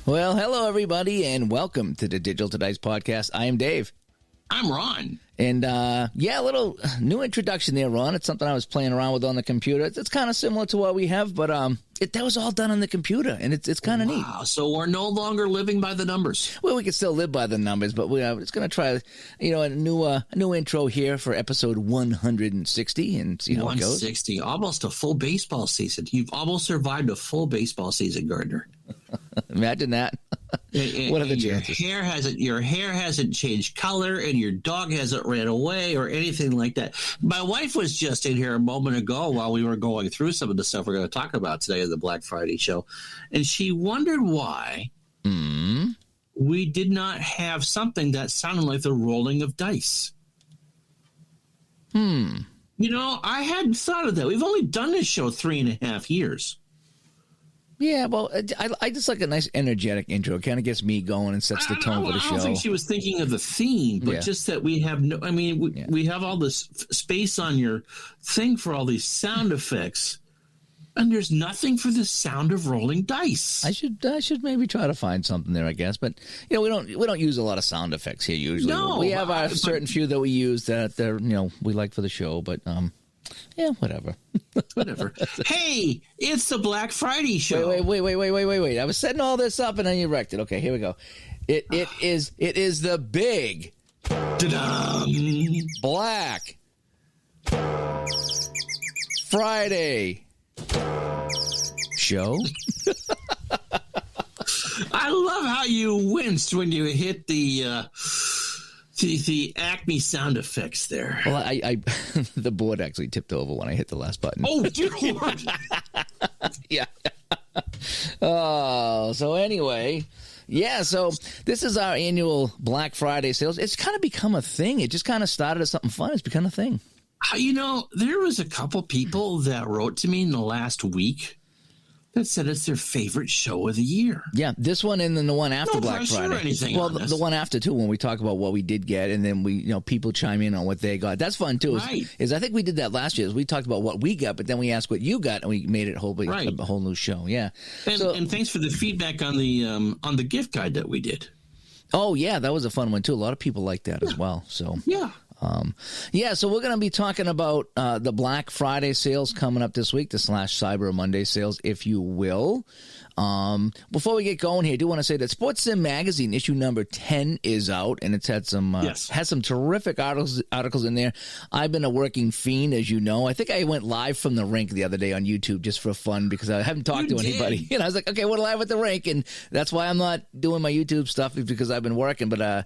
Well, hello, everybody, and welcome to the Digital to Dice podcast. I am Dave. I'm Ron. And, a little new introduction there, Ron. It's something I was playing around with on the computer. It's kind of similar to what we have, but that was all done on the computer, and it's kind of neat. Wow, so we're no longer living by the numbers. Well, we can still live by the numbers, but we're just going to try, a new intro here for episode 160 and see how it goes. 160, almost a full baseball season. You've almost survived a full baseball season, Gardner. Imagine that. What are the chances? Your hair hasn't changed color, and your dog hasn't ran away or anything like that. My wife was just in here a moment ago while we were going through some of the stuff we're going to talk about today in the Black Friday show, and she wondered why we did not have something that sounded like the rolling of dice. I hadn't thought of that. We've only done this show 3.5 years. Yeah, well, I just like a nice energetic intro. It kind of gets me going and sets the tone for the show. I don't think she was thinking of the theme, but just that we have we have all this space on your thing for all these sound effects, and there's nothing for the sound of rolling dice. I should maybe try to find something there, I guess. But we don't use a lot of sound effects here usually. No, we have our certain few that we use that they're we like for the show, but yeah, whatever. Whatever. Hey, it's the Black Friday show. Wait. I was setting all this up and then you wrecked it. Okay, here we go. It is the big Black Friday show. I love how you winced when you hit the Acme sound effects there. Well, I the board actually tipped over when I hit the last button. Oh, dear Lord. Yeah. So anyway, so this is our annual Black Friday sales. It's kind of become a thing. It just kind of started as something fun. It's become a thing. There was a couple people that wrote to me in the last week that said it's their favorite show of the year. Yeah, this one and then the one after Black Friday. Or anything well, the one after too, when we talk about what we did get, and then we, people chime in on what they got. That's fun too. Right. Is I think we did that last year. We talked about what we got, but then we asked what you got, and we made it a whole new show. Yeah. And thanks for the feedback on the gift guide that we did. Oh yeah, that was a fun one too. A lot of people liked that as well. So yeah. So we're going to be talking about the Black Friday sales coming up this week, the /Cyber Monday sales, if you will. Before we get going here, I do want to say that Sports Sim Magazine issue number 10 is out, and it's had some has some terrific articles in there. I've been a working fiend, as you know. I think I went live from the rink the other day on YouTube just for fun because I haven't talked to anybody. And I was like, okay, we're live at the rink, and that's why I'm not doing my YouTube stuff because I've been working. But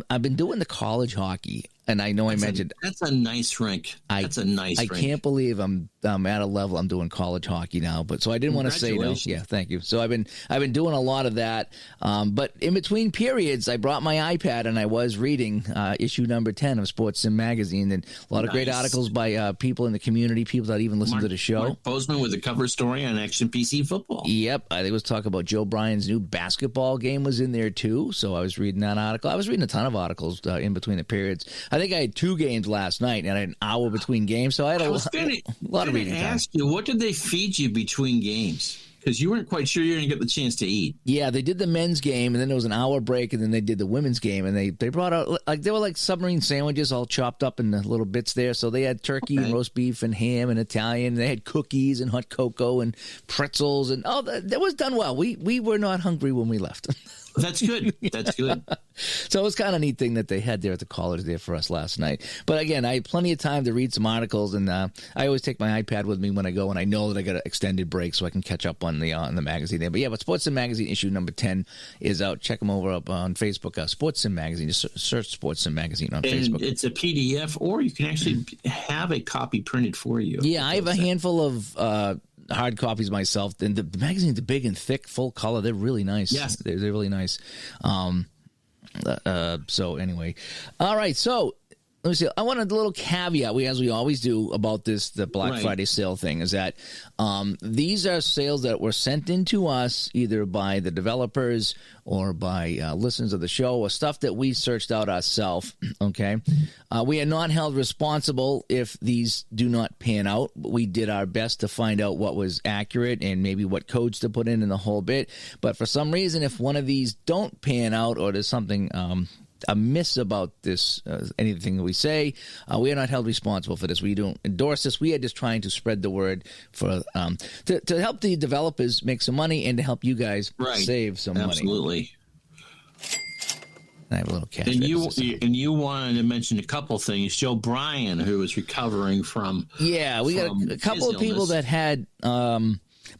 I've been doing the college hockey. And I know I mentioned that's a nice rink. That's a nice rink. I can't believe I'm at a level I'm doing college hockey now. But so I didn't want to say no. Yeah, thank you. So I've been doing a lot of that. But in between periods, I brought my iPad and I was reading issue number 10 of Sports Sim Magazine, and a lot of great articles by people in the community, people that even listen to the show. Mark Bozeman with a cover story on Action PC Football. Yep, I think it was talking about Joe Bryan's new basketball game was in there too. So I was reading that article. I was reading a ton of articles in between the periods. I think I had 2 games last night, and I had an hour between games, so I had a lot of reading time. I ask you, what did they feed you between games? Because you weren't quite sure you were going to get the chance to eat. Yeah, they did the men's game, and then there was an hour break, and then they did the women's game, and they brought out, they were like submarine sandwiches all chopped up in the little bits there, so they had turkey and roast beef and ham and Italian, and they had cookies and hot cocoa and pretzels, and that was done well. We were not hungry when we left. That's good. That's good. So it was kind of a neat thing that they had there at the college there for us last night. But again, I had plenty of time to read some articles, and I always take my iPad with me when I go, and I know that I got an extended break so I can catch up on the magazine there. But Sports Sim Magazine issue number 10 is out. Check them over up on Facebook. Sports Sim Magazine. Just search Sports Sim Magazine on Facebook. It's a PDF, or you can actually have a copy printed for you. Yeah, I have a handful of hard copies myself, and the magazines are big and thick, full color. They're really nice. Yes, they're really nice. So anyway, all right. So let me see. I want a little caveat, as we always do about the Black Friday sale thing, is that these are sales that were sent in to us either by the developers or by listeners of the show or stuff that we searched out ourselves, okay? We are not held responsible if these do not pan out. We did our best to find out what was accurate and maybe what codes to put in the whole bit. But for some reason, if one of these don't pan out or there's something amiss about this, anything that we say, we are not held responsible for this. We don't endorse this. We are just trying to spread the word for to help the developers make some money and to help you guys save some money. Absolutely. I have a little cash. And you wanted to mention a couple things. Joe Bryan, who was recovering from we got a couple of people that had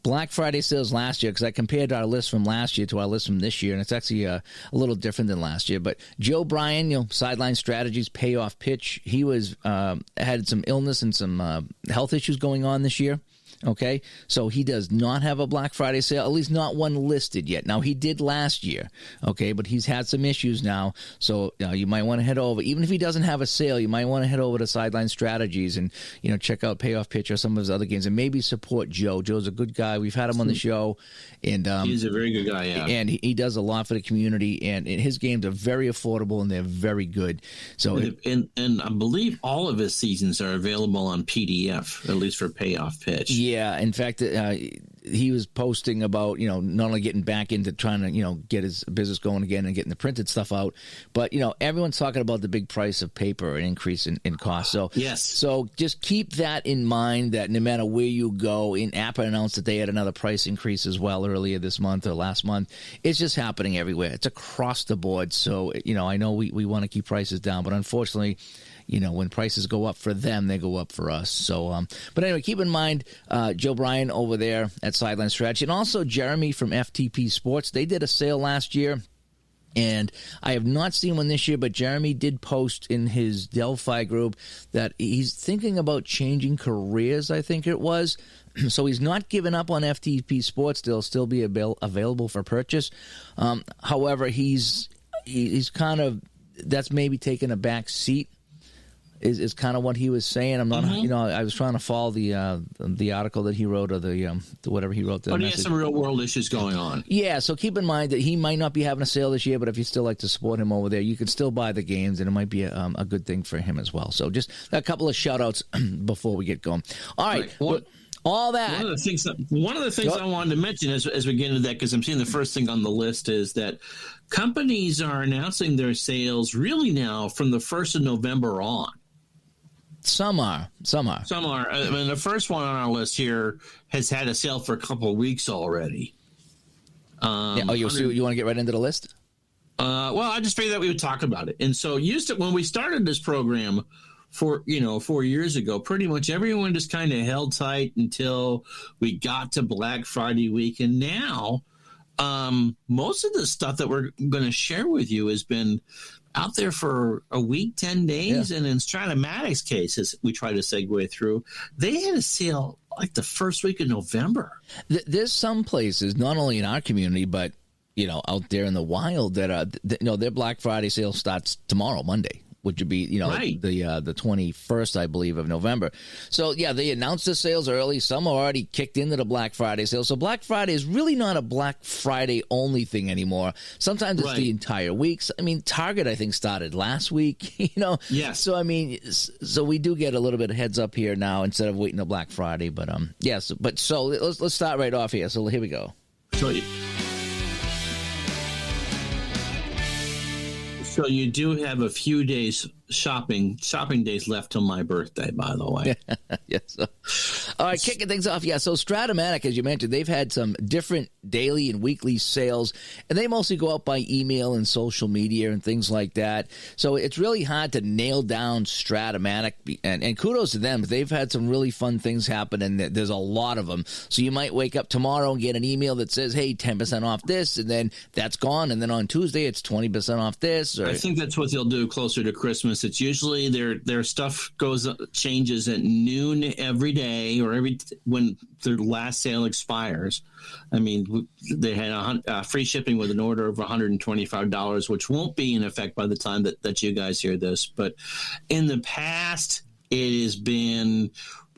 Black Friday sales last year, because I compared our list from last year to our list from this year, and it's actually a little different than last year. But Joe Bryan, sideline strategies, payoff pitch, he was had some illness and some health issues going on this year. Okay, so he does not have a Black Friday sale, at least not one listed yet. Now, he did last year, okay, but he's had some issues now, so you might want to head over. Even if he doesn't have a sale, you might want to head over to Sideline Strategies and, check out Payoff Pitch or some of his other games and maybe support Joe. Joe's a good guy. We've had him on the show. And he's a very good guy, yeah. And he does a lot for the community, and his games are very affordable, and they're very good. So, and I believe all of his seasons are available on PDF, at least for Payoff Pitch. Yeah, in fact, he was posting about, not only getting back into trying to, get his business going again and getting the printed stuff out, but, everyone's talking about the big price of paper and increase in cost. So, yes. So just keep that in mind that no matter where you go, Apple announced that they had another price increase as well earlier this month or last month. It's just happening everywhere. It's across the board. So, I know we want to keep prices down, but unfortunately, when prices go up for them, they go up for us. So, but anyway, keep in mind Joe Bryan over there at Sideline Strategy, and also Jeremy from FTP Sports. They did a sale last year, and I have not seen one this year, but Jeremy did post in his Delphi group that he's thinking about changing careers, I think it was. So he's not giving up on FTP Sports. They'll still be available for purchase. However, he's kind of, that's maybe taking a back seat. Is kind of what he was saying. I'm not, I was trying to follow the article that he wrote or the whatever he wrote. But he has some real world issues going on. Yeah, so keep in mind that he might not be having a sale this year, but if you still like to support him over there, you can still buy the games, and it might be a good thing for him as well. So just a couple of shout outs before we get going. All right. All that. One of the things I wanted to mention as we get into that, because I'm seeing the first thing on the list is that companies are announcing their sales really now from the 1st of November on. Some are. I mean, the first one on our list here has had a sale for a couple of weeks already. You want to get right into the list? Well, I just figured that we would talk about it. And so when we started this program 4 years ago, pretty much everyone just kind of held tight until we got to Black Friday week. And now most of the stuff that we're going to share with you has been out there for a week, 10 days. Yeah. And in Stratomatic's case, as we try to segue through, they had a sale like the first week of November. There's some places, not only in our community, but, out there in the wild that, their Black Friday sale starts tomorrow, Monday. Which would be, the 21st, I believe, of November. So, yeah, they announced the sales early. Some are already kicked into the Black Friday sale. So Black Friday is really not a Black Friday only thing anymore. Sometimes it's the entire week. I mean, Target, I think, started last week, Yes. So, I mean, so we do get a little bit of heads up here now instead of waiting till Black Friday. But, yes. But so let's start right off here. So here we go. So you do have a few days shopping days left till my birthday, by the way. Yes. All right, kicking things off. Yeah, so Stratomatic, as you mentioned, they've had some different daily and weekly sales, and they mostly go out by email and social media and things like that. So it's really hard to nail down Stratomatic, and kudos to them. They've had some really fun things happen, and there's a lot of them. So you might wake up tomorrow and get an email that says, hey, 10% off this, and then that's gone, and then on Tuesday it's 20% off this. Or, I think that's what they'll do closer to Christmas Christmas. It's usually their stuff changes at noon every day, or when their last sale expires. I mean, they had free shipping with an order of $125, which won't be in effect by the time that you guys hear this. But in the past, it has been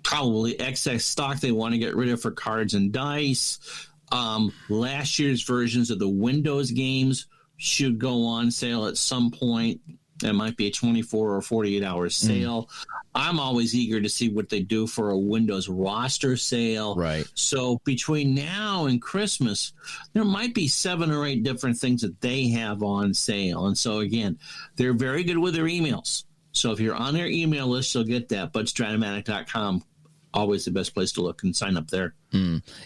probably excess stock they want to get rid of for cards and dice. Last year's versions of the Windows games should go on sale at some point. It might be a 24 or 48-hour sale. I'm always eager to see what they do for a Windows roster sale. Right. So between now and Christmas, there might be 7 or 8 different things that they have on sale. And so, again, they're very good with their emails. So if you're on their email list, you'll get that. But Stratomatic.com, always the best place to look and sign up there.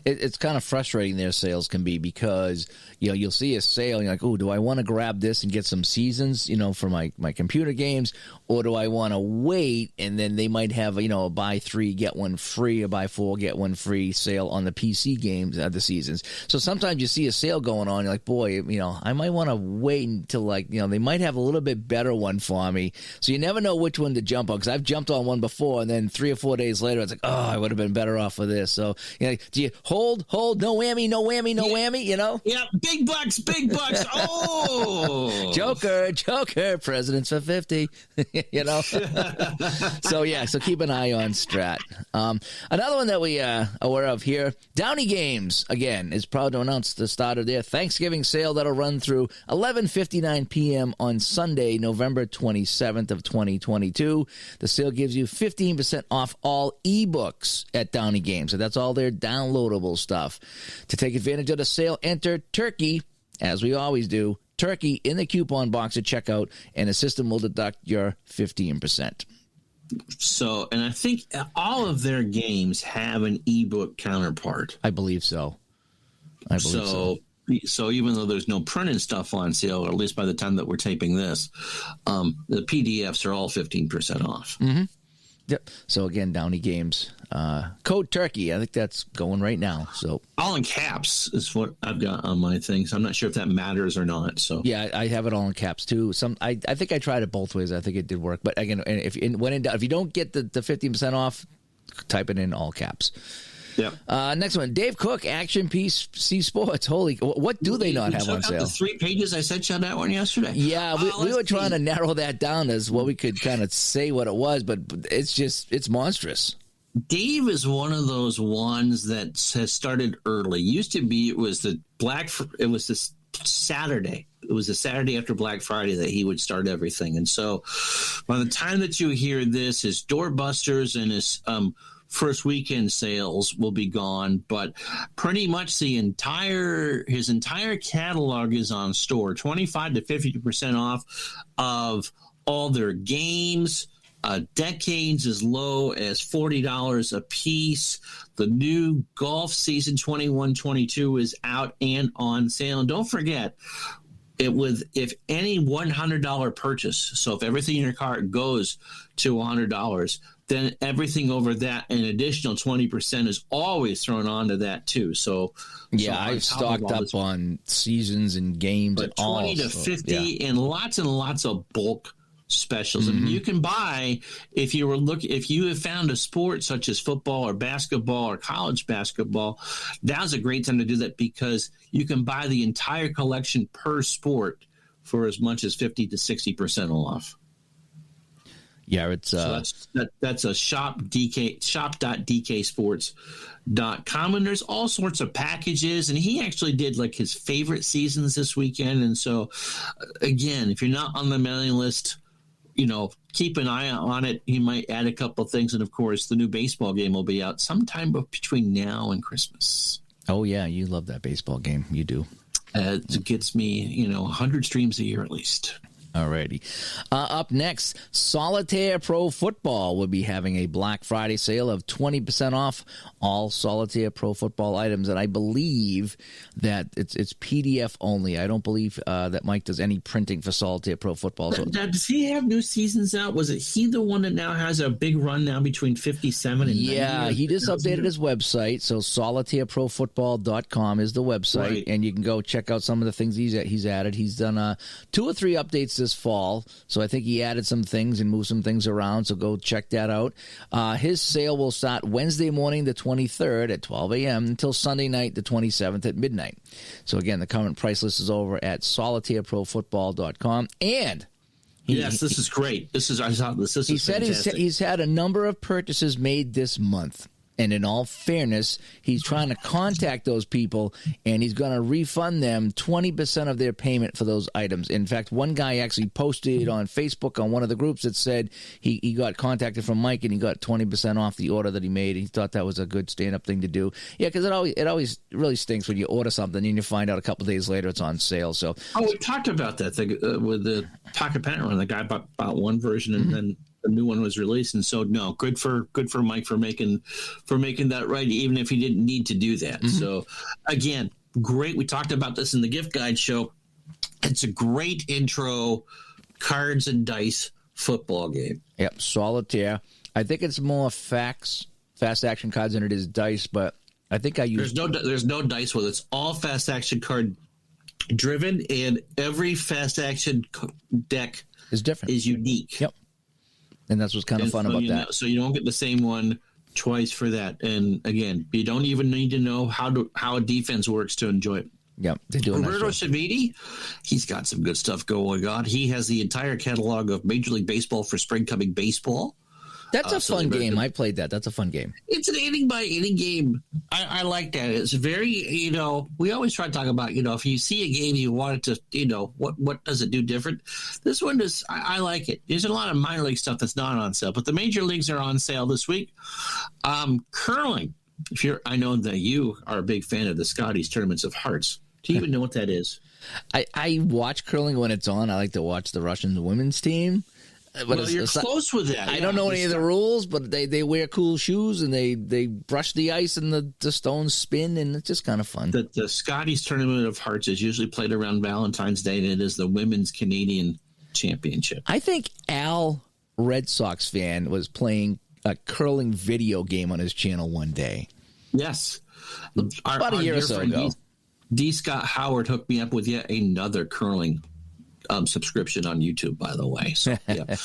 It's kind of frustrating their sales can be, because you'll see a sale and you're like, oh, do I want to grab this and get some seasons for my computer games, or do I want to wait? And then they might have a buy 3 get 1 free, a buy 4 get 1 free sale on the PC games the seasons. So sometimes you see a sale going on, you're like, boy, I might want to wait until they might have a little bit better one for me. So you never know which one to jump on, because I've jumped on one before and then 3 or 4 days later it's like, oh, I would have been better off with this. So do you hold, no whammy, no whammy, Yeah, big bucks. Oh, Joker, presidents for 50, So keep an eye on Strat. Another one that we are aware of here, Downey Games, again, is proud to announce the start of their Thanksgiving sale that'll run through 11:59 p.m. on Sunday, November 27th of 2022. The sale gives you 15% off all ebooks at Downey Games. So that's all their downloadable stuff. To take advantage of the sale, enter Turkey, as we always do, Turkey in the coupon box at checkout, and the system will deduct your 15%. So, and I think all of their games have an ebook counterpart. I believe so. So even though there's no printed stuff on sale, or at least by the time that we're taping this, the PDFs are all 15% off. Mm-hmm. Yep. So again, Downey Games, code Turkey. I think that's going right now. So all in caps is what I've got on my things. I'm not sure if that matters or not. So yeah, I have it all in caps too. I think I tried it both ways. I think it did work. But again, if you don't get the 15% off, type it in all caps. Yeah. Next one, Dave Cook, Action PC Sports. Holy, what do they not have on sale? The 3 pages I sent you on that one yesterday. Yeah, we were trying to narrow that down as what we could kind of say what it was, but it's monstrous. Dave is one of those ones that has started early. Used to be it was the Saturday. It was the Saturday after Black Friday that he would start everything. And so by the time that you hear this, his doorbusters and his first weekend sales will be gone, but pretty much his entire catalog is on store, 25 to 50% off of all their games, decades as low as $40 a piece. The new golf season 21-22 is out and on sale. And don't forget, if any $100 purchase, so if everything in your cart goes to $100, then everything over that, an additional 20% is always thrown onto that too. So I've stocked up on seasons and games, but and all 20 to 50 and lots of bulk specials. Mm-hmm. I mean, you can buy if you have found a sport such as football or basketball or college basketball. Now's a great time to do that, because you can buy the entire collection per sport for as much as 50 to 60% off. Yeah, it's so that's a shop.dksports.com, and there's all sorts of packages, and he actually did like his favorite seasons this weekend. And so again, if you're not on the mailing list, keep an eye on it. He might add a couple of things, and of course the new baseball game will be out sometime between now and Christmas. Oh yeah, you love that baseball game. You do. It gets me 100 streams a year at least. Alrighty. Up next, Solitaire Pro Football will be having a Black Friday sale of 20% off all Solitaire Pro Football items, and I believe that it's PDF only. I don't believe that Mike does any printing for Solitaire Pro Football. So. Does he have new seasons out? Was it he the one that now has a big run now between 57 and 90? Yeah, he just updated his website, so solitaireprofootball.com is the website, right. And you can go check out some of the things he's added. He's done 2 or 3 updates this fall. So I think he added some things and moved some things around. So go check that out. His sale will start Wednesday morning, the 23rd at 12 a.m. until Sunday night, the 27th at midnight. So again, the current price list is over at solitaireprofootball.com. And yes, this is great. This is he said he's had a number of purchases made this month. And in all fairness, he's trying to contact those people, and he's going to refund them 20% of their payment for those items. In fact, one guy actually posted on Facebook on one of the groups that said he got contacted from Mike, and he got 20% off the order that he made. He thought that was a good stand-up thing to do. Yeah, because it always really stinks when you order something and you find out a couple days later it's on sale. So, we talked about that thing, with the Pocket Pennant Run. The guy bought one version, and then the new one was released, and so no, good for Mike for making that right, even if he didn't need to do that. So again, great. We talked about this in the gift guide show. It's a great intro cards and dice football game. Yep, solitaire. I think it's more fast action cards than it is dice, but I think I use there's no dice with it. It's all fast action card driven, and every fast action deck is different, is unique. Yep. And that's what's kind of fun about that. So you don't get the same one twice for that. And again, you don't even need to know how a defense works to enjoy it. Yeah, they do. Roberto Savini, he's got some good stuff going on. He has the entire catalog of Major League Baseball for spring coming baseball. That's a fun game. I played that. That's a fun game. It's an inning by inning game. I like that. It's very, we always try to talk about, if you see a game, you want it to, what does it do different? This one is, I like it. There's a lot of minor league stuff that's not on sale, but the major leagues are on sale this week. Curling. I know that you are a big fan of the Scotties Tournaments of Hearts. Do you even know what that is? I watch curling when it's on. I like to watch the Russian women's team. But you're close with that. I don't know any of the rules, but they wear cool shoes and they brush the ice and the stones spin, and it's just kind of fun. The Scotties Tournament of Hearts is usually played around Valentine's Day, and it is the Women's Canadian Championship. I think Al, Red Sox fan, was playing a curling video game on his channel one day. Yes. About a year or so ago. D. Scott Howard hooked me up with yet another curling subscription on YouTube, by the way. So, yeah.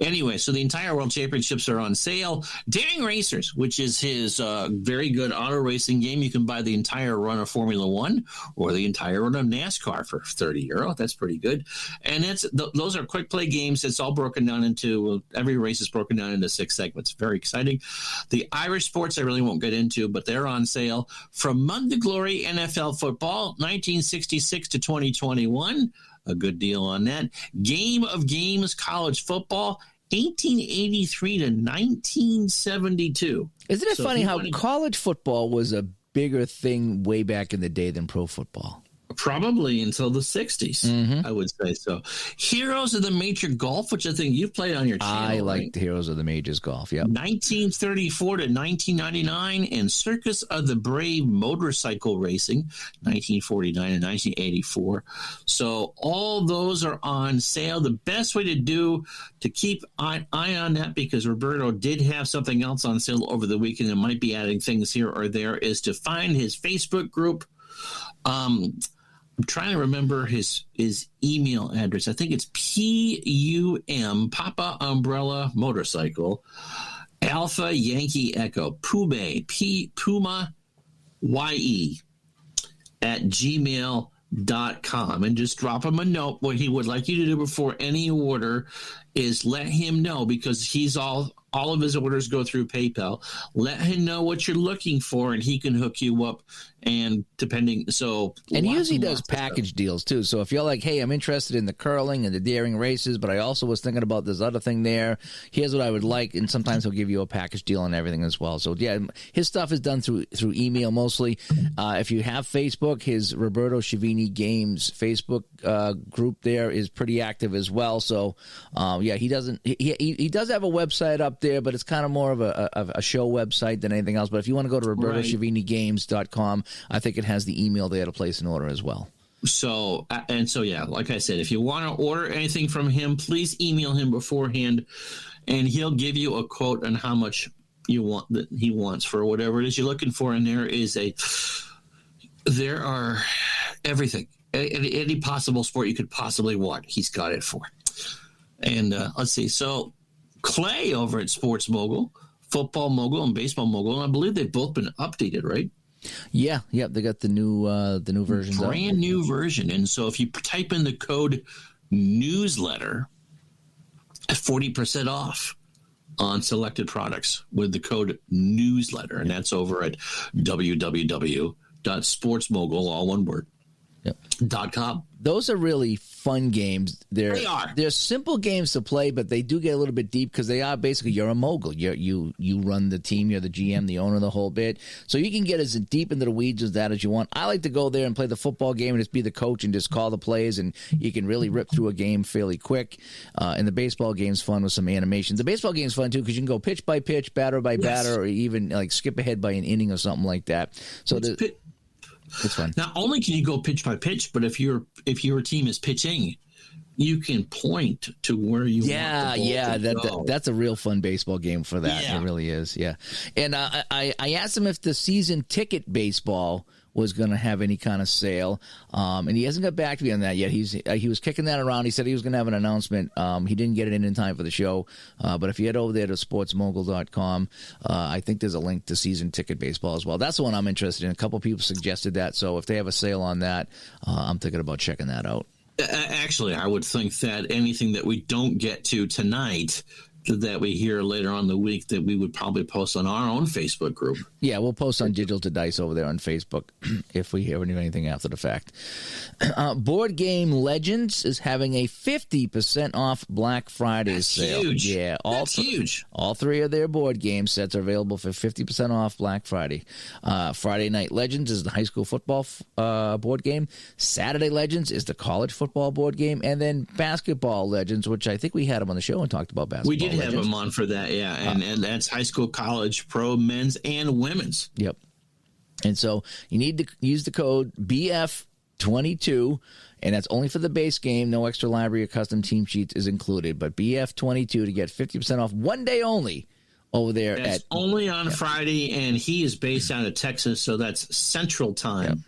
Anyway, so the entire World Championships are on sale. Daring Racers, which is his very good auto racing game, you can buy the entire run of Formula One or the entire run of NASCAR for €30. That's pretty good. And those are quick play games. It's all broken down into every race is broken down into 6 segments. Very exciting. The Irish sports I really won't get into, but they're on sale. From Mud to Glory NFL football, 1966 to 2021. A good deal on that. Game of Games college football, 1883 to 1972. Isn't it funny how college football was a bigger thing way back in the day than pro football? Probably until the 60s, I would say so. Heroes of the Major Golf, which I think you've played on your channel. I like the Heroes of the Majors Golf, yeah. 1934 to 1999, and Circus of the Brave Motorcycle Racing, 1949 and 1984. So all those are on sale. The best way to keep an eye on that, because Roberto did have something else on sale over the weekend and might be adding things here or there, is to find his Facebook group. I'm trying to remember his email address. I think it's PUM, Papa Umbrella Motorcycle, Alpha Yankee Echo, Puma, Puma YE at gmail.com, and just drop him a note. What he would like you to do before any order is let him know, because he's all of his orders go through PayPal. Let him know what you're looking for, and he can hook you up. And he usually does package deals too. So if you're like, hey, I'm interested in the curling and the daring races, but I also was thinking about this other thing there. Here's what I would like, and sometimes he'll give you a package deal and everything as well. So yeah, his stuff is done through email mostly. If you have Facebook, his Roberto Schiavini Games Facebook group there is pretty active as well. So yeah, he does have a website up there, but it's kind of more of a show website than anything else. But if you want to go to RobertoSchiaviniGames.com, I think it has the email there to place an order as well. So yeah, like I said, if you want to order anything from him, please email him beforehand, and he'll give you a quote on how much you want that he wants for whatever it is you're looking for. And there are everything, any possible sport you could possibly want, he's got it for. And let's see. So Clay over at Sports Mogul, Football Mogul, and Baseball Mogul, and I believe they've both been updated, right? Yeah, they got the new versions. Brand new version. And so if you type in the code newsletter, 40% off on selected products with the code newsletter. And that's over at www.sportsmogul, all one word, .com. Those are really fun games. They are. They're simple games to play, but they do get a little bit deep because they are basically, you're a mogul. You run the team. You're the GM, the owner, the whole bit. So you can get as deep into the weeds as that as you want. I like to go there and play the football game and just be the coach and just call the plays, and you can really rip through a game fairly quick. And the baseball game's fun with some animation. The baseball game's fun too because you can go pitch by pitch, batter by batter, or even like skip ahead by an inning or something like that. So it's fun. Not only can you go pitch by pitch, but if your team is pitching, you can point to where you want the ball to go. That's a real fun baseball game for that. Yeah. It really is. Yeah. And I asked him if the season ticket baseball was going to have any kind of sale, and he hasn't got back to me on that yet. He was kicking that around. He said he was going to have an announcement. He didn't get it in time for the show, but if you head over there to sportsmogul.com, I think there's a link to season ticket baseball as well. That's the one I'm interested in. A couple people suggested that, so if they have a sale on that, I'm thinking about checking that out. Actually, I would think that anything that we don't get to tonight that we hear later on in the week that we would probably post on our own Facebook group. Yeah, we'll post on Digital to Dice over there on Facebook if we hear anything after the fact. Board Game Legends is having a 50% off Black Friday sale. Huge. Yeah, That's huge. All three of their board game sets are available for 50% off Black Friday. Friday Night Legends is the high school football board game. Saturday Legends is the college football board game. And then Basketball Legends, which I think we had them on the show and talked about basketball. We did have them on for that, yeah. And that's high school, college, pro, men's, and women's. Yep. And so you need to use the code BF22, and that's only for the base game. No extra library or custom team sheets is included, but BF22 to get 50% off one day only over there. That's only on Friday, and he is based out of Texas, so that's Central Time. Yep.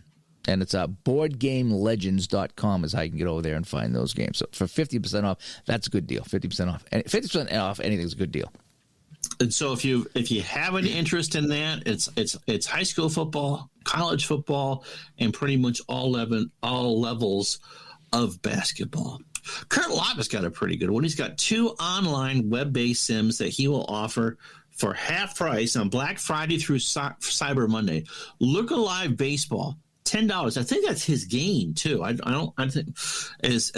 And it's boardgamelegends.com is how you can get over there and find those games. So for 50% off, that's a good deal. 50% off. And 50% off anything is a good deal. And so if you have an interest in that, it's high school football, college football, and pretty much all levels of basketball. Kurt Lobb has got a pretty good one. He's got 2 online web-based sims that he will offer for half price on Black Friday through Cyber Monday. Look Alive Baseball. $10. I think that's his game too. I think and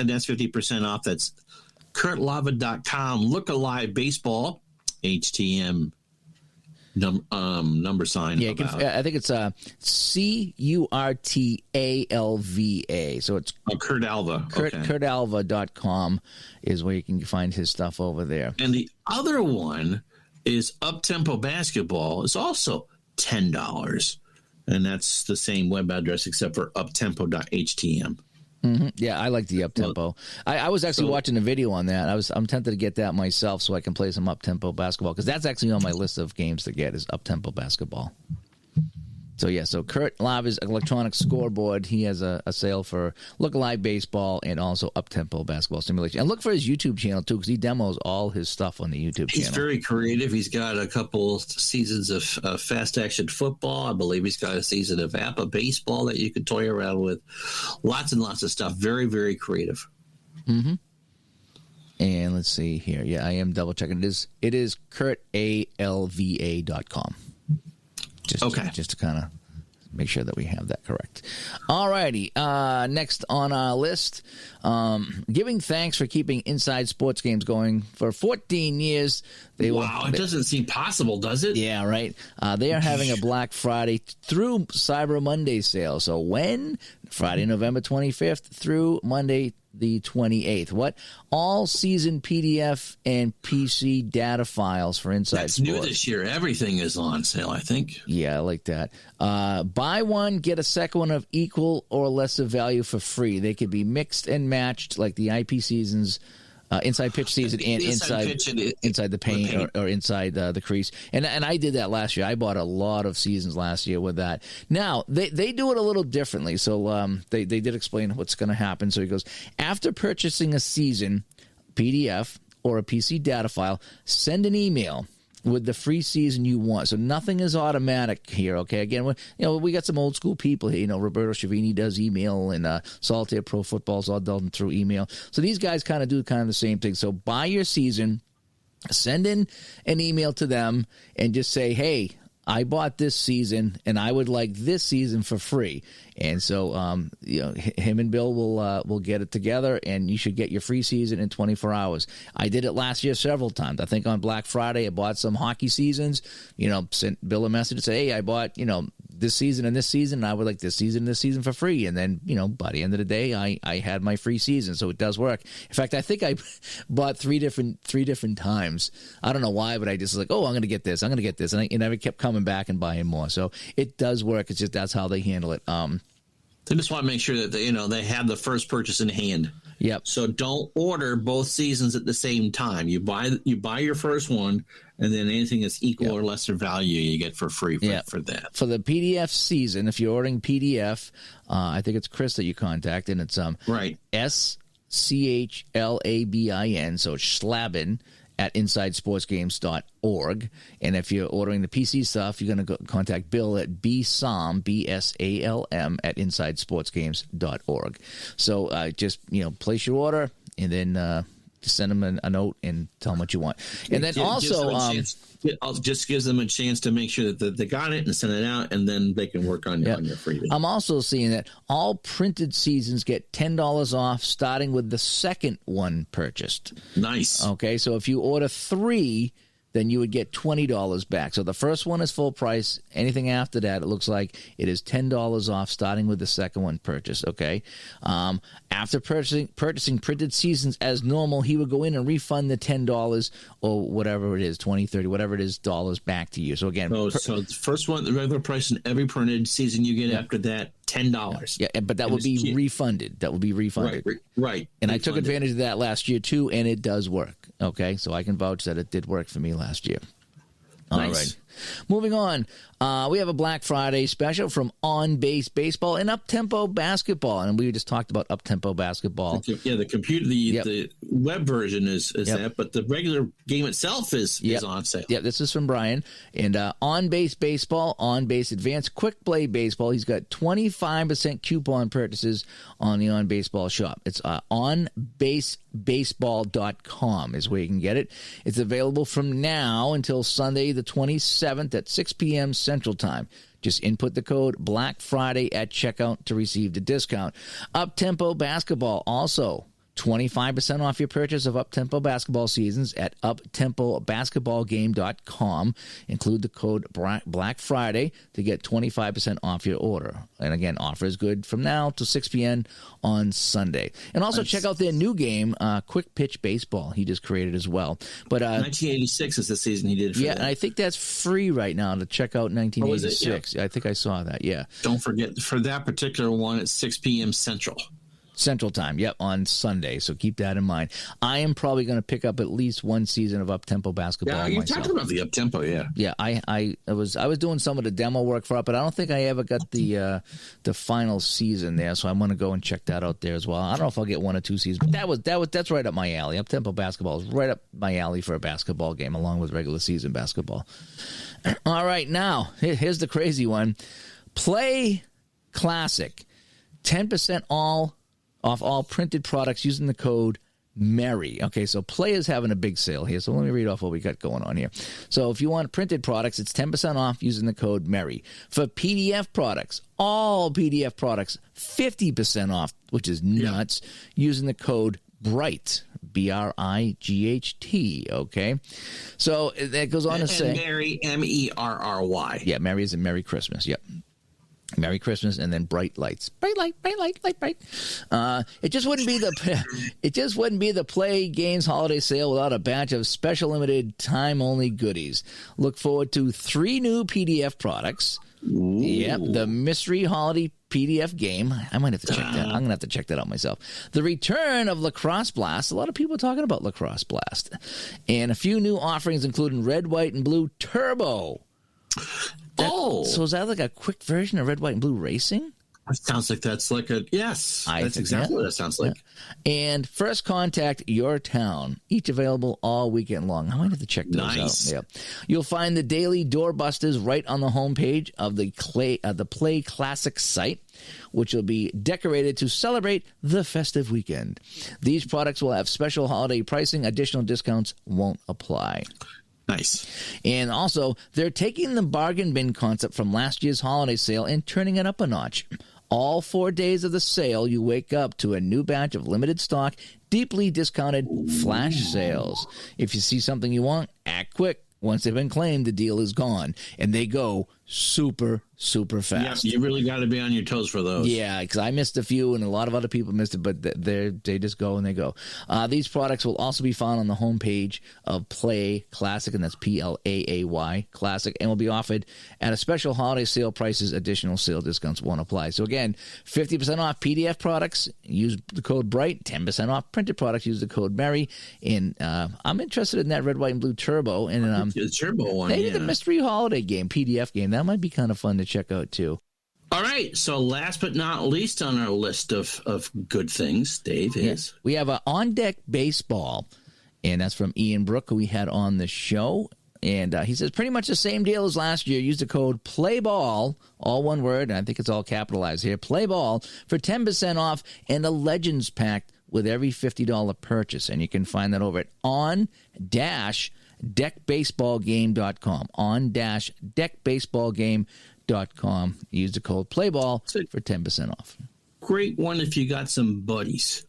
that's 50% off. That's kurtlava.com. Look Alive Baseball, HTM number sign. Yeah, I think it's CURTALVA. So it's Kurt Alva. kurtalva.com is where you can find his stuff over there. And the other one is Uptempo Basketball. It's also $10. And that's the same web address except for uptempo.htm. Mm-hmm. Yeah, I like the Uptempo. I was actually watching a video on that. I'm tempted to get that myself so I can play some Uptempo basketball because that's actually on my list of games to get is Uptempo basketball. So, yeah, so Kurt Lava's electronic scoreboard, he has a sale for Look Alive Baseball and also Uptempo Basketball Simulation. And look for his YouTube channel, too, because he demos all his stuff on the YouTube channel. He's very creative. He's got a couple seasons of fast action football. I believe he's got a season of APA baseball that you can toy around with. Lots and lots of stuff. Very, very creative. Mm-hmm. And let's see here. Yeah, I am double-checking. It is kurtalva.com. Just to kind of make sure that we have that correct. All righty. Next on our list, giving thanks for keeping Inside Sports Games going for 14 years. It doesn't seem possible, does it? Yeah, right. They are having a Black Friday through Cyber Monday sale. So when? Friday, November 25th through Monday, the 28th. What? All season PDF and PC data files for Inside Sports. That's new this year. Everything is on sale, I think. Yeah, I like that. Buy one, get a second one of equal or lesser value for free. They could be mixed and matched like the IP seasons. Inside pitch season and inside the paint or inside the crease. And I did that last year. I bought a lot of seasons last year with that. Now, they do it a little differently. So they did explain what's going to happen. So he goes, after purchasing a season PDF or a PC data file, send an email with the free season you want. So nothing is automatic here, okay? Again, we got some old school people here. Roberto Schiavini does email, and Solitaire Pro Football's all done through email. So these guys kind of do the same thing. So buy your season, send in an email to them, and just say, hey, I bought this season, and I would like this season for free. And so, him and Bill will get it together, and you should get your free season in 24 hours. I did it last year several times. I think on Black Friday, I bought some hockey seasons. Sent Bill a message to say, hey, I bought this season and this season, and I would like this season for free. And then by the end of the day, I had my free season. So it does work. In fact, I think I bought three different times. I don't know why, but I just was like, oh, I'm going to get this, and I kept coming back and buying more. So it does work. It's just that's how they handle it. They just want to make sure that they have the first purchase in hand. Yep. So don't order both seasons at the same time. You buy your first one, and then anything that's equal or lesser value you get for free for that. For the PDF season, if you're ordering PDF, I think it's Chris that you contact, and it's right SCHLABIN, so it's Schlabin at InsideSportsGames.org. And if you're ordering the PC stuff, you're going to contact Bill at BSALM, BSALM, at InsideSportsGames.org. So just, place your order, and then just send them a note and tell them what you want. And then just gives them a chance to make sure that they got it and send it out, and then they can work on your freebie. I'm also seeing that all printed seasons get $10 off, starting with the second one purchased. Nice. Okay, so if you order 3, then you would get $20 back. So the first one is full price. Anything after that, it looks like it is $10 off, starting with the second one purchased, okay? After purchasing printed seasons as normal, he would go in and refund the $10 or whatever it is, 20, 30, whatever it is, dollars back to you. So again... So the first one, the regular price, and every printed season you get after that, $10. Yeah, but that would be refunded. That would be refunded. Right. And I took advantage of that last year, too, and it does work. Okay, so I can vouch that it did work for me last year. All right. Moving on, we have a Black Friday special from On Base Baseball and Up Tempo Basketball, and we just talked about Up Tempo Basketball. The computer, the web version is that, but the regular game itself is on sale. Yeah, this is from Brian. And On Base Baseball, On Base Advanced Quick Play Baseball. He's got 25% coupon purchases on the On Baseball shop. It's onbasebaseball.com is where you can get it. It's available from now until Sunday the 27th at 6 p.m. Central Time. Just input the code Black Friday at checkout to receive the discount. Up Tempo Basketball also 25% off your purchase of Up Tempo Basketball seasons at uptempobasketballgame.com. Include the code Black Friday to get 25% off your order. And again, offer is good from now till 6 p.m. on Sunday. And also check out their new game, Quick Pitch Baseball. He just created as well. But 1986 is the season he did. And I think that's free right now to check out 1986. Oh, is it? I think I saw that. Yeah. Don't forget, for that particular one, it's 6 p.m. Central Time, on Sunday. So keep that in mind. I am probably going to pick up at least one season of Up Tempo Basketball. Yeah, you talked about the Up Tempo, Yeah, I was doing some of the demo work for it, but I don't think I ever got the final season there. So I'm going to go and check that out there as well. I don't know if I'll get 1 or 2 seasons, but that's right up my alley. Up Tempo Basketball is right up my alley for a basketball game, along with regular season basketball. All right, now here's the crazy one: Play Classic, 10% off all printed products using the code MERRY. Okay, so Play is having a big sale here. So let me read off what we got going on here. So if you want printed products, it's 10% off using the code MERRY. For PDF products, all PDF products, 50% off, which is nuts, using the code BRIGHT. BRIGHT, okay? So that goes on to say... Merry, MERRY. Yeah, Merry is a Merry Christmas, yep. Merry Christmas, and then bright lights. Bright light. It just wouldn't be the Play Games holiday sale without a batch of special limited time only goodies. Look forward to 3 new PDF products. Ooh. Yep, the Mystery Holiday PDF game. I might have to check that. I'm going to have to check that out myself. The return of Lacrosse Blast. A lot of people are talking about Lacrosse Blast. And a few new offerings, including Red, White, and Blue Turbo. So is that like a quick version of Red, White, and Blue Racing? That sounds like that's like a yes. That's exactly what that sounds like. Yeah. And First Contact Your Town, each available all weekend long. I might have to check those out. Yeah. You'll find the daily doorbusters right on the homepage of the Play Classic site, which will be decorated to celebrate the festive weekend. These products will have special holiday pricing. Additional discounts won't apply. Nice. And also, they're taking the bargain bin concept from last year's holiday sale and turning it up a notch. All 4 days of the sale, you wake up to a new batch of limited stock, deeply discounted flash sales. If you see something you want, act quick. Once they've been claimed, the deal is gone. And they go super, super fast. Yeah, you really got to be on your toes for those. Yeah, because I missed a few and a lot of other people missed it, but they just go and they go. These products will also be found on the homepage of Play Classic, and that's Plaay Classic, and will be offered at a special holiday sale prices. Additional sale discounts won't apply. So again, 50% off PDF products, use the code BRIGHT, 10% off printed products, use the code MERRY, and I'm interested in that red, white, and blue Turbo. And the Turbo one, maybe the Mystery Holiday game, PDF game, that might be kind of fun to check out too. All right. So last but not least on our list of good things, Dave, is we have On Deck Baseball, and that's from Ian Brook, who we had on the show. And he says pretty much the same deal as last year. Use the code PLAYBALL, all one word, and I think it's all capitalized here, PLAYBALL, for 10% off and a Legends pack with every $50 purchase. And you can find that over at on-deckbaseballgame.com. On-deckbaseballgame.com. Use the code PLAYBALL for 10% off. Great one if you got some buddies.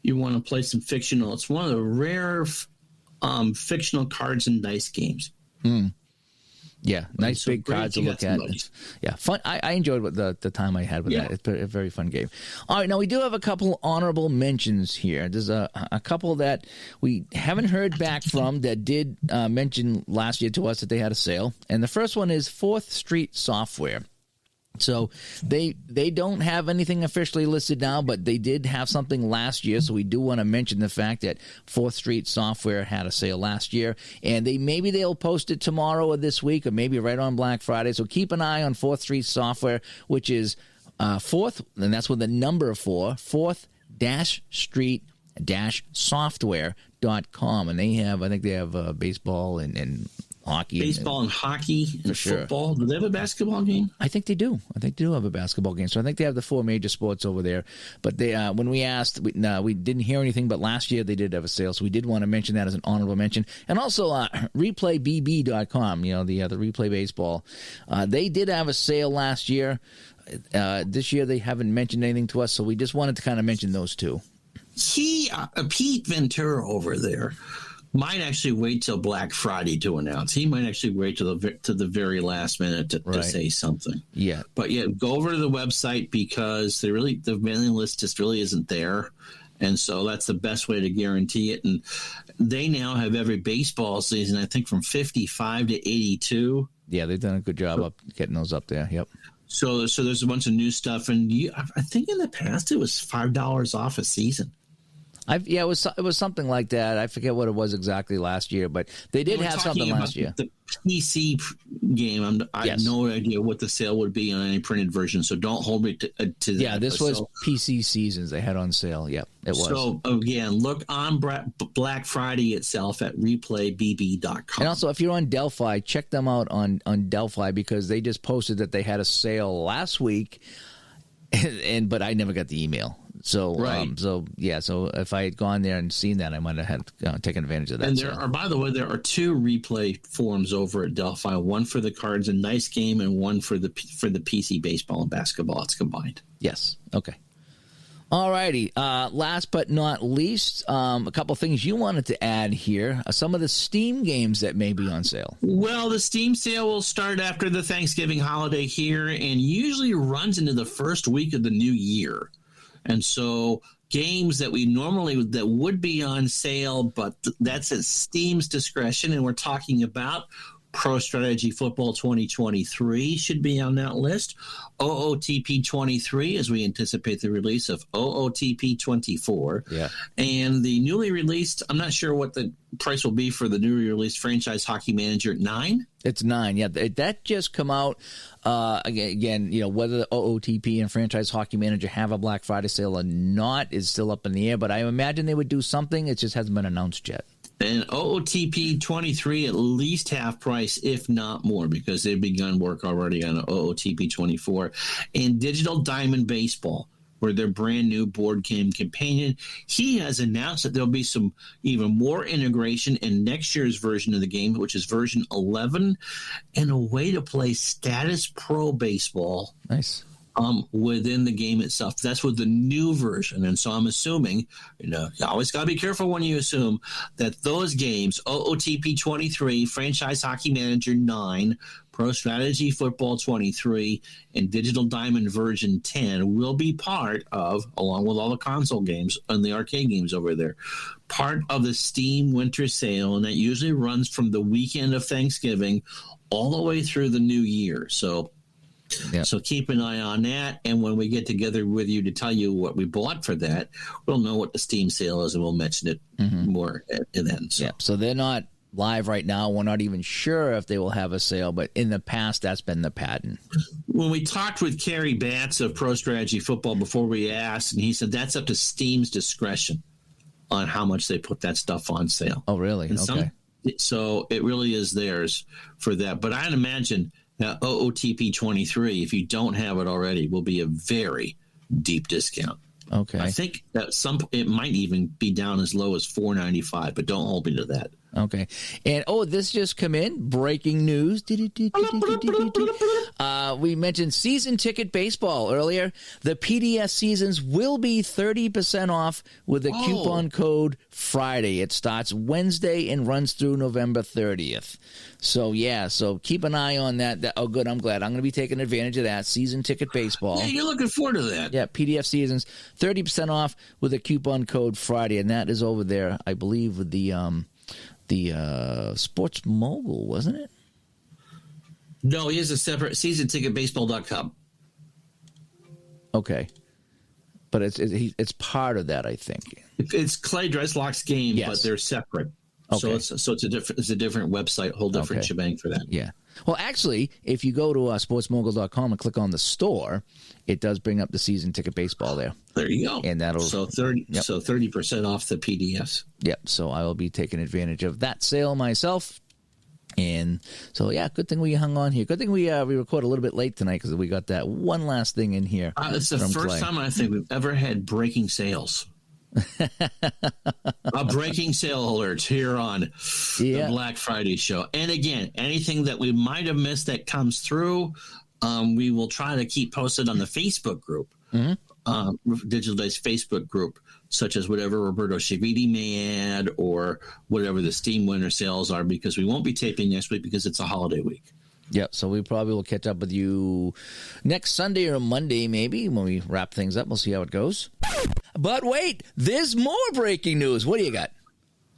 You want to play some fictional. It's one of the rare fictional cards and dice games. Yeah, nice big cards to look at. Yeah, fun. I enjoyed the time I had with that. It's a very fun game. All right, now we do have a couple honorable mentions here. There's a couple that we haven't heard back from that did mention last year to us that they had a sale. And the first one is 4th Street Software. So they don't have anything officially listed now, but they did have something last year. So we do want to mention the fact that 4th Street Software had a sale last year, and maybe they'll post it tomorrow or this week, or maybe right on Black Friday. So keep an eye on 4th Street Software, which is 4th, and that's with the number 4, 4th-street-software.com, and I think they have baseball and hockey. Baseball and hockey and football. Do they have a basketball game? I think they do. I think they do have a basketball game. So I think they have the 4 major sports over there. But they, when we asked, we didn't hear anything, but last year they did have a sale. So we did want to mention that as an honorable mention. And also replaybb.com, the replay baseball. They did have a sale last year. This year they haven't mentioned anything to us. So we just wanted to kind of mention those two. Pete Ventura over there might actually wait till Black Friday to announce. He might actually wait to the very last minute to say something. Yeah, but go over to the website because the mailing list just really isn't there, and so that's the best way to guarantee it. And they now have every baseball season, I think, from 55 to 82. Yeah, they've done a good job up getting those up there. Yep. So there's a bunch of new stuff, and I think in the past it was $5 off a season. It was something like that. I forget what it was exactly last year, but they did have something last year. The PC game, I have no idea what the sale would be on any printed version, so don't hold me to that. Yeah, this was PC Seasons they had on sale. Yep, it was. So, again, look on Black Friday itself at replaybb.com. And also, if you're on Delphi, check them out on Delphi because they just posted that they had a sale last week, but I never got the email. So, so if I had gone there and seen that, I might have had taken advantage of that. And by the way, there are 2 replay forums over at Delphi. One for the cards and dice game, and one for the PC baseball and basketball. It's combined. Yes. Okay. All righty. Last but not least, a couple things you wanted to add here. Some of the Steam games that may be on sale. Well, the Steam sale will start after the Thanksgiving holiday here, and usually runs into the first week of the new year. And so games that that would be on sale, but that's at Steam's discretion, and we're talking about Pro Strategy Football 2023 should be on that list. OOTP 23 as we anticipate the release of OOTP 24. Yeah. And the newly released, I'm not sure what the price will be for the newly released Franchise Hockey Manager 9. It's 9. Yeah, that just come out. Again, whether the OOTP and Franchise Hockey Manager have a Black Friday sale or not is still up in the air, but I imagine they would do something. It just hasn't been announced yet. And OOTP 23 at least half price, if not more, because they've begun work already on OOTP 24. And Digital Diamond Baseball, where their brand new board game companion, he has announced that there'll be some even more integration in next year's version of the game, which is version 11, and a way to play Status Pro Baseball. Nice. Within the game itself. That's with the new version. And so I'm assuming, you always got to be careful when you assume that those games, OOTP 23, Franchise Hockey Manager 9, Pro Strategy Football 23, and Digital Diamond version 10 will be part of, along with all the console games and the arcade games over there, part of the Steam Winter Sale. And that usually runs from the weekend of Thanksgiving all the way through the new year. So keep an eye on that. And when we get together with you to tell you what we bought for that, we'll know what the Steam sale is and we'll mention it more then. So. Yeah, so they're not live right now. We're not even sure if they will have a sale, but in the past, that's been the pattern. When we talked with Kerry Batts of Pro Strategy Football before we asked, and he said that's up to Steam's discretion on how much they put that stuff on sale. Oh, really? And okay. So it really is theirs for that. But I'd imagine that OOTP 23, if you don't have it already, will be a very deep discount. Okay. I think that it might even be down as low as $4.95, but don't hold me to that. Okay. And, this just come in. Breaking news. We mentioned season ticket baseball earlier. The PDF seasons will be 30% off with a coupon code Friday. It starts Wednesday and runs through November 30th. So, so keep an eye on that. Good. I'm glad. I'm going to be taking advantage of that. Season ticket baseball. Yeah, you're looking forward to that. Yeah, PDF seasons, 30% off with a coupon code Friday. And that is over there, I believe, with the Sports Mogul, wasn't it? No, he has a separate seasonticketbaseball.com. Okay. But it's part of that, I think. It's Clay Dreslock's game, yes. But they're separate. Okay. So it's a different website, whole different shebang for that. Yeah. Well, actually, if you go to sportsmogul.com and click on the store, it does bring up the season ticket baseball there. There you go. And that'll 30% off the PDFs. Yep. So I will be taking advantage of that sale myself. And so, good thing we hung on here. Good thing we record a little bit late tonight because we got that one last thing in here. It's the first time I think we've ever had breaking sales. A breaking sale alert here on the Black Friday show. And again, anything that we might have missed that comes through, we will try to keep posted on the Facebook group, Digital Dice Facebook group, such as whatever Roberto Shaviti may add or whatever the Steam winter sales are, because we won't be taping next week because it's a holiday week. Yep, so we probably will catch up with you next Sunday or Monday, maybe, when we wrap things up. We'll see how it goes. But wait, there's more breaking news. What do you got?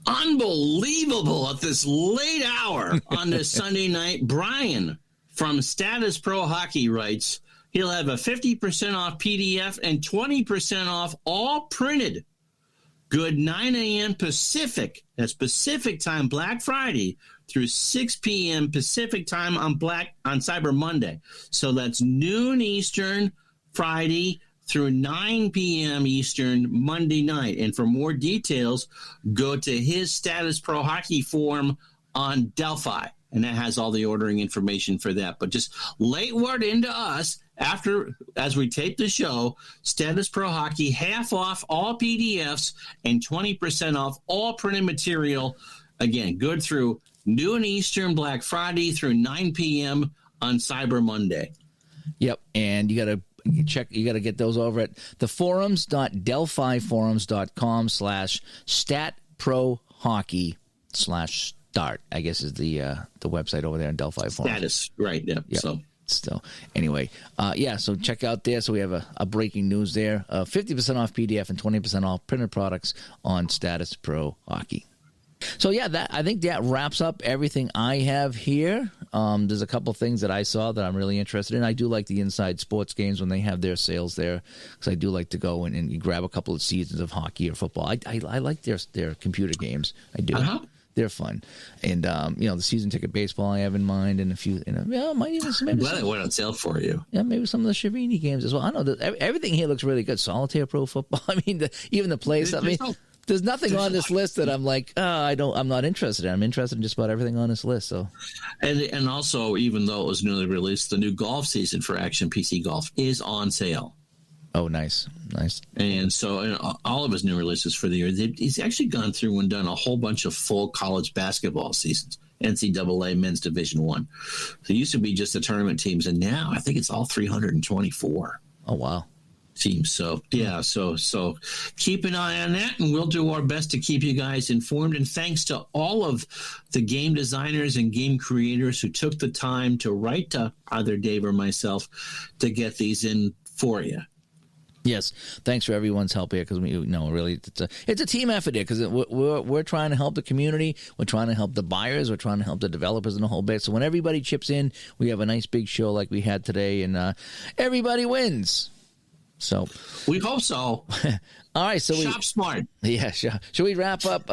Unbelievable at this late hour on this Sunday night. Brian from Status Pro Hockey writes, he'll have a 50% off PDF and 20% off all printed. Good 9 a.m. Pacific, that's Pacific time, Black Friday, through 6 p.m. Pacific time on Cyber Monday. So that's noon Eastern Friday through 9 p.m. Eastern Monday night. And for more details, go to his Status Pro Hockey forum on Delphi. And that has all the ordering information for that. But just late word into us as we tape the show, Status Pro Hockey, half off all PDFs and 20% off all printed material. Again, good through noon Eastern Black Friday through 9 p.m. on Cyber Monday. Yep, and you got to get those over at the forums.delphiforums.com/statprohockey/start, I guess is the website over there in Delphi Forums. Status, right, yeah. Yep. So anyway, so check out there. So we have a breaking news there. 50% off PDF and 20% off printed products on Status Pro Hockey. So yeah, I think that wraps up everything I have here. There's a couple things that I saw that I'm really interested in. I do like the Inside Sports games when they have their sales there, because I do like to go and grab a couple of seasons of hockey or football. I like their computer games. I do. Uh-huh. They're fun, and the season ticket baseball I have in mind, and a few, might even I'm glad it went on sale for you. Yeah, maybe some of the Schiavini games as well. I know that everything here looks really good. Solitaire Pro Football. I mean, even the plays. There's nothing on this list that I'm like, I'm not interested in. I'm interested in just about everything on this list. So, and also, even though it was newly released, the new golf season for Action PC Golf is on sale. Oh, nice. And so all of his new releases for the year, he's actually gone through and done a whole bunch of full college basketball seasons, NCAA Men's Division I. So it used to be just the tournament teams, and now I think it's all 324. Oh, wow. Teams. So, yeah, so keep an eye on that, and we'll do our best to keep you guys informed. And thanks to all of the game designers and game creators who took the time to write to either Dave or myself to get these in for you. Yes, thanks for everyone's help here, because really it's a team effort here, because we're trying to help the community, we're trying to help the buyers, we're trying to help the developers in the whole bit. So when everybody chips in, we have a nice big show like we had today, and everybody wins. So we hope so. All right, so shop smart. Yeah, sure. Should we wrap up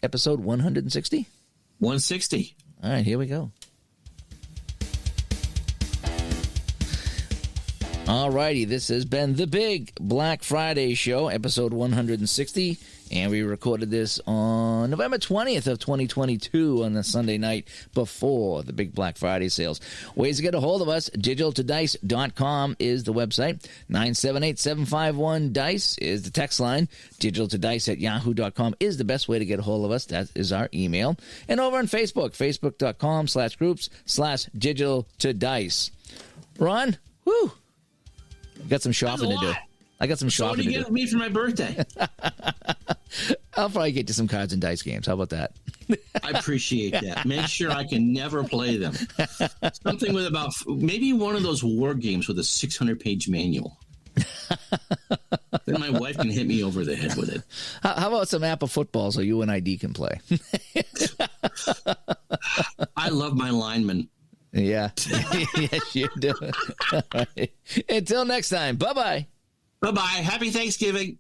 episode 160? 160. All right, here we go. All righty, this has been the Big Black Friday Show, episode 160, and we recorded this on November 20th of 2022 on the Sunday night before the Big Black Friday sales. Ways to get a hold of us: digitaltodice.com is the website, 978-751-DICE is the text line, digitaltodice@yahoo.com is the best way to get a hold of us. That is our email. And over on Facebook, facebook.com/groups/digitaltodice. Ron, whoo! Got some shopping to do. I got some shopping to do. What do you get me for my birthday? I'll probably get you some cards and dice games. How about that? I appreciate that. Make sure I can never play them. Something with maybe one of those war games with a 600-page manual. Then my wife can hit me over the head with it. How about some Apple football so you and ID can play? I love my linemen. Yeah. Yes, you do. All right. Until next time. Bye-bye. Bye-bye. Happy Thanksgiving.